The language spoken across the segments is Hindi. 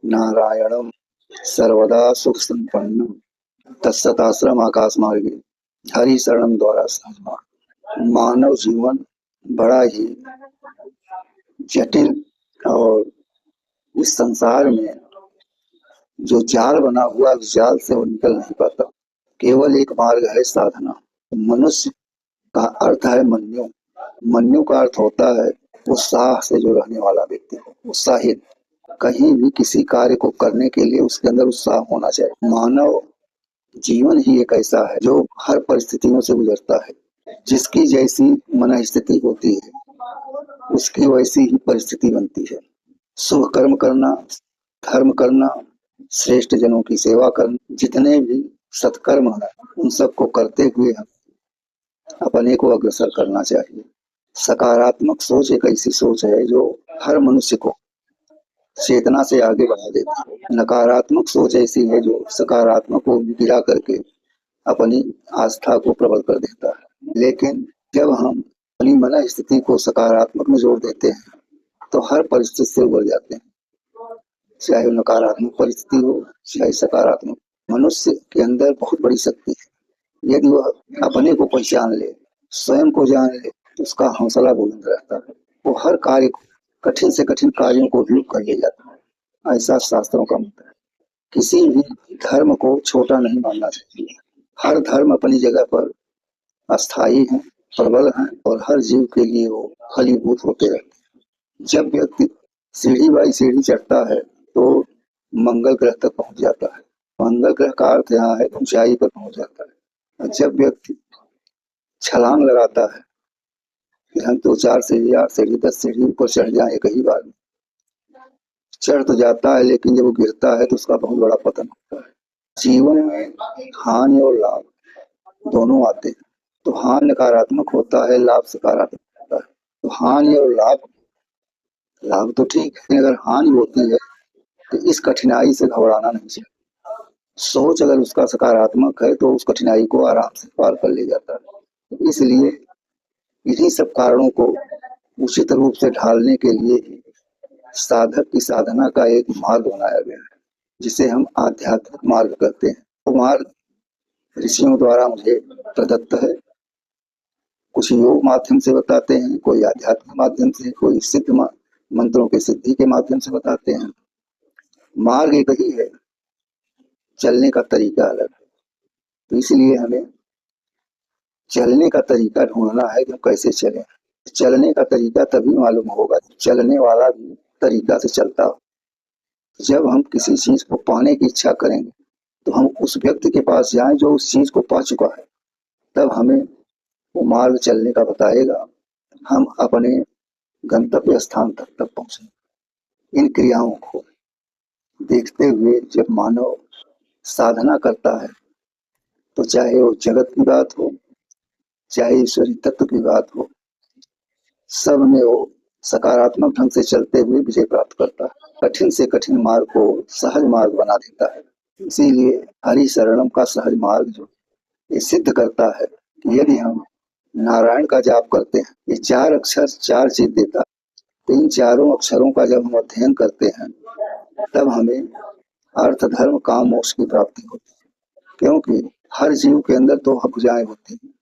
नारायणं सर्वदा सुख संपन्नम तत्सताश्रम आकाश मार्गे हरि शरणम द्वारा सहज। मानव जीवन बड़ा ही जटिल और इस संसार में जो जाल बना हुआ उस जाल से वो निकल नहीं पाता। केवल एक मार्ग है साधना। मनुष्य का अर्थ है मन्यु। मन्यु का अर्थ होता है उत्साह से जो रहने वाला व्यक्ति हो, उत्साहित। कहीं भी किसी कार्य को करने के लिए उसके अंदर उत्साह होना चाहिए। मानव जीवन ही एक ऐसा है जो हर परिस्थितियों से गुजरता है। जिसकी जैसी मन स्थिति होती है उसकी वैसी ही परिस्थिति बनती है। शुभ कर्म करना, धर्म करना, श्रेष्ठ जनों की सेवा करना, जितने भी सत्कर्म है उन सबको करते हुए हम अपने को अग्रसर करना चाहिए। सकारात्मक सोच एक ऐसी सोच है जो हर मनुष्य को चेतना से आगे बढ़ा देती है। नकारात्मक सोच ऐसी है जो सकारात्मक को गिरा करके अपनी आस्था को प्रबल कर देता है। लेकिन जब हम अपनी मन स्थिति को सकारात्मक में जोड़ देते हैं तो हर परिस्थिति से उबर जाते हैं, चाहे नकारात्मक परिस्थिति हो चाहे सकारात्मक। मनुष्य के अंदर बहुत बड़ी शक्ति है। यदि वह अपने को पहचान ले, स्वयं को जान ले, तो उसका हौसला बुलंद रहता है। वो हर कार्य को, कठिन से कठिन कार्यों को भी कर ले जाता है। ऐसा शास्त्रों का मत है। किसी भी धर्म को छोटा नहीं मानना चाहिए। हर धर्म अपनी जगह पर अस्थायी है, प्रबल है और हर जीव के लिए वो फलीभूत होते रहते हैं। जब व्यक्ति सीढ़ी बाई सीढ़ी चढ़ता है तो मंगल ग्रह तक पहुंच जाता है। मंगल ग्रह का अर्थ यहाँ है ऊंचाई पर पहुंच जाता है। और जब व्यक्ति छलांग लगाता है कि हम तो 4 सीढ़ी 8 सीढ़ी 10 सीढ़ी ऊपर चढ़ जाए एक ही बार में, चढ़ तो जाता है लेकिन जब वो गिरता है तो उसका बहुत बड़ा पतन होता है। जीवन में हानि और लाभ दोनों आते हैं। तो हानि नकारात्मक होता है, लाभ सकारात्मक होता है। तो हानि और लाभ, लाभ तो ठीक है, अगर हानि होती है तो इस कठिनाई से घबराना नहीं चाहिए। सोच अगर उसका सकारात्मक है तो उस कठिनाई को आराम से पार कर ले जाता है। तो इसलिए इन्हीं सब कारणों को उचित रूप से ढालने के लिए ही साधक की साधना का एक मार्ग बनाया गया है, जिसे हम आध्यात्मिक मार्ग कहते हैं। वो मार्ग ऋषियों द्वारा मुझे प्रदत्त है। कुछ योग माध्यम से बताते हैं, कोई आध्यात्मिक माध्यम से, कोई सिद्ध मंत्रों के सिद्धि के माध्यम से बताते हैं। मार्ग एक ही है, चलने का तरीका अलग है। तो इसलिए हमें चलने का तरीका ढूंढना है कि हम कैसे चलें। चलने का तरीका तभी मालूम होगा चलने वाला भी तरीका से चलता हो। जब हम किसी चीज को पाने की इच्छा करेंगे तो हम उस व्यक्ति के पास जाएं जो उस चीज को पा चुका है, तब हमें वो मार्ग चलने का बताएगा। हम अपने गंतव्य स्थान तक पहुंचेंगे। इन क्रियाओं को देखते हुए जब मानव साधना करता है तो चाहे वो जगत की बात हो चाहे ईश्वरी तत्व की बात हो, सब में वो सकारात्मक ढंग से चलते हुए विजय प्राप्त करता है। कठिन से कठिन मार्ग को सहज मार्ग बना देता है। इसीलिए हरि शरणम का सहज मार्ग जो ये सिद्ध करता है कि यदि हम नारायण का जाप करते हैं, ये 4 अक्षर 4 चीज देता है। तो इन चारों अक्षरों का जब हम अध्ययन करते हैं तब हमें अर्थ धर्म काम मोक्ष की प्राप्ति होती है। क्योंकि हर जीव के अंदर 2 भुजाएं होती हैं।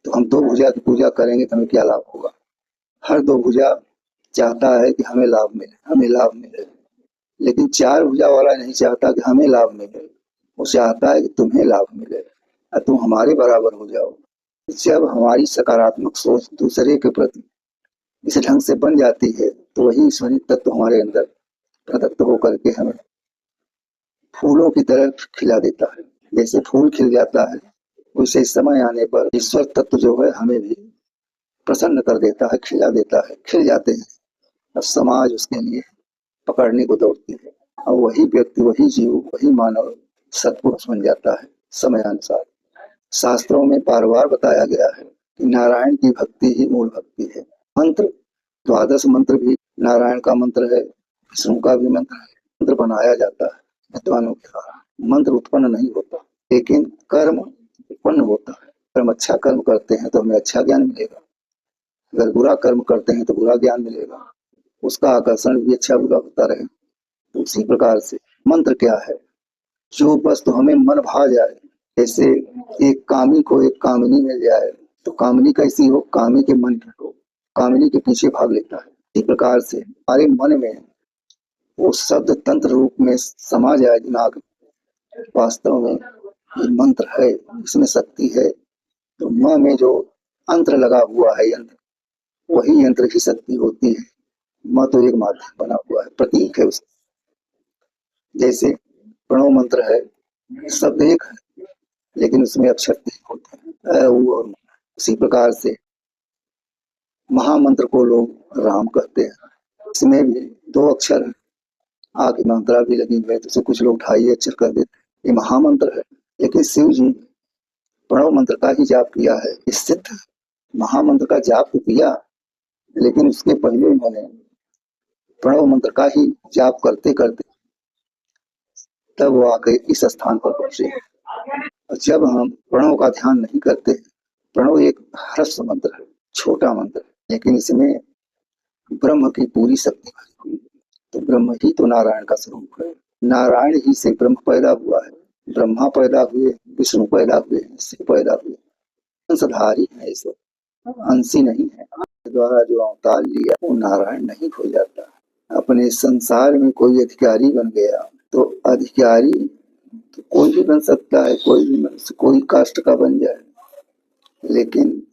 तो हम 2 भुजा की पूजा करेंगे तो हमें क्या लाभ होगा? हर 2 भुजा चाहता है कि हमें लाभ मिले, हमें लाभ मिले। लेकिन 4 भुजा वाला नहीं चाहता कि हमें लाभ मिले, वो चाहता है कि तुम्हें लाभ मिले और तुम हमारे बराबर हो जाओ। जब हमारी सकारात्मक सोच दूसरे के प्रति इस ढंग से बन जाती है तो वही ईश्वरी तत्व हमारे अंदर प्रदत्त होकर के हमें फूलों की तरह खिला देता है। जैसे फूल खिल जाता है वैसे समय आने पर ईश्वर तत्व जो है हमें भी प्रसन्न कर देता है, खिला देता है, खिल जाते हैं। अब समाज उसके लिए पकड़ने को दौड़ती है और वही व्यक्ति, वही जीव, वही मानव सत्पुरुष बन जाता है समयानुसार। शास्त्रों में बार बार बताया गया है कि नारायण की भक्ति ही मूल भक्ति है। मंत्र 12 मंत्र भी नारायण का मंत्र है, विष्णु का भी मंत्र है। मंत्र बनाया जाता है विद्वानों के द्वारा, मंत्र उत्पन्न नहीं होता, लेकिन कर्म उत्पन्न होता है। हम अच्छा कर्म करते हैं तो हमें अच्छा ज्ञान मिलेगा, अगर बुरा कर्म करते हैं तो बुरा ज्ञान मिलेगा। उसका आकर्षण भी अच्छा बुरा होता रहे। उसी प्रकार से मंत्र क्या है? जो वस्तु हमें मन भा जाए। जैसे एक कामी को एक कामिनी मिल जाए तो कामिनी कैसी हो? कामी के मन की हो, कामिनी के पीछे भाग लेता है। इसी प्रकार से हमारे मन में वो शब्द तंत्र रूप में समा जाए दिमाग में, वास्तव में ये मंत्र है, इसमें शक्ति है। तो माँ में जो अंतर लगा हुआ है, यंत्र, वही यंत्र की शक्ति होती है। माँ तो एक माध्यम बना हुआ है, प्रतीक है उसका। जैसे प्रणव मंत्र है, शब्द एक है लेकिन उसमें अक्षर तीन होते हैं, अ, उ और म। उसी प्रकार से महामंत्र को लोग राम कहते हैं। इसमें भी दो अक्षर है, आ की मात्रा भी लगी हुई है, तो उसे कुछ लोग ढाई अक्षर कर देते हैं। ये महामंत्र है, लेकिन शिव जी प्रणव मंत्र का ही जाप किया है, ये सिद्ध है। महामंत्र का जाप तो किया, लेकिन उसके पहले इन्होंने प्रणव मंत्र का ही जाप करते करते तब वो आके इस स्थान पर पहुंचे। और जब हम प्रणव का ध्यान नहीं करते, प्रणव एक ह्रस्व मंत्र है, छोटा मंत्र है, लेकिन इसमें ब्रह्म की पूरी शक्ति भरी हुई है। तो ब्रह्म ही तो नारायण का स्वरूप है, नारायण ही से ब्रह्म पैदा हुआ है। ब्रह्मा पैदा हुए, विष्णु पैदा हुए, शिव पैदा हुए, अंशधारी है, ये सब अंशी नहीं है। द्वारा जो अवतार लिया वो नारायण नहीं हो जाता। अपने संसार में कोई अधिकारी बन गया तो अधिकारी तो कोई भी बन सकता है, कोई भी मनुष्य कोई कास्ट का बन जाए, लेकिन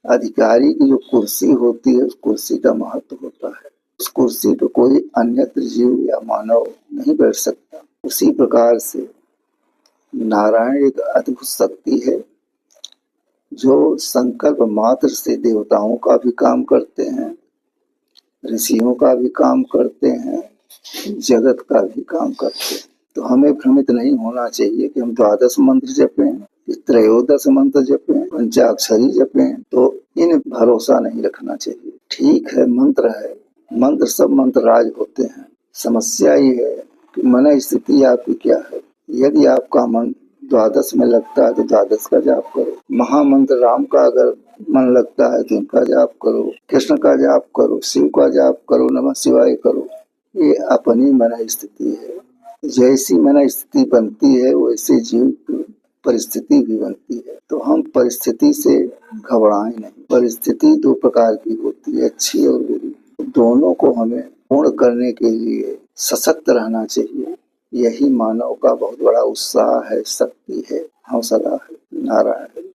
अधिकारी की जो कुर्सी होती है, उस कुर्सी का महत्व होता है। उस कुर्सी पर कोई अन्यत्र जीव या मानव नहीं बैठ सकता। उसी प्रकार से नारायण एक अद्भुत शक्ति है, जो संकल्प मात्र से देवताओं का भी काम करते हैं, ऋषियों का भी काम करते हैं, जगत का भी काम करते हैं। तो हमें भ्रमित नहीं होना चाहिए कि हम द्वादश मंत्र जपें, त्रयोदश मंत्र जपें, पंचाक्षरी जपें, तो इन भरोसा नहीं रखना चाहिए। ठीक है, मंत्र है, मंत्र सब मंत्र राज होते हैं। समस्या ये है कि मन स्थिति आपकी क्या है। यदि आपका मन द्वादश में लगता है तो द्वादश का जाप करो। महामंत्र राम का अगर मन लगता है तो उनका जाप करो, कृष्ण का जाप करो, शिव का जाप करो, नमः शिवाय करो। ये अपनी मन स्थिति है। जैसी मन स्थिति बनती है वैसे जीव की परिस्थिति भी बनती है। तो हम परिस्थिति से घबराएं नहीं। परिस्थिति दो प्रकार की होती है, अच्छी और बुरी। दोनों को हमें पूर्ण करने के लिए सशक्त रहना चाहिए। यही मानव का बहुत बड़ा उत्साह है, शक्ति है, हौसला है। नारायण।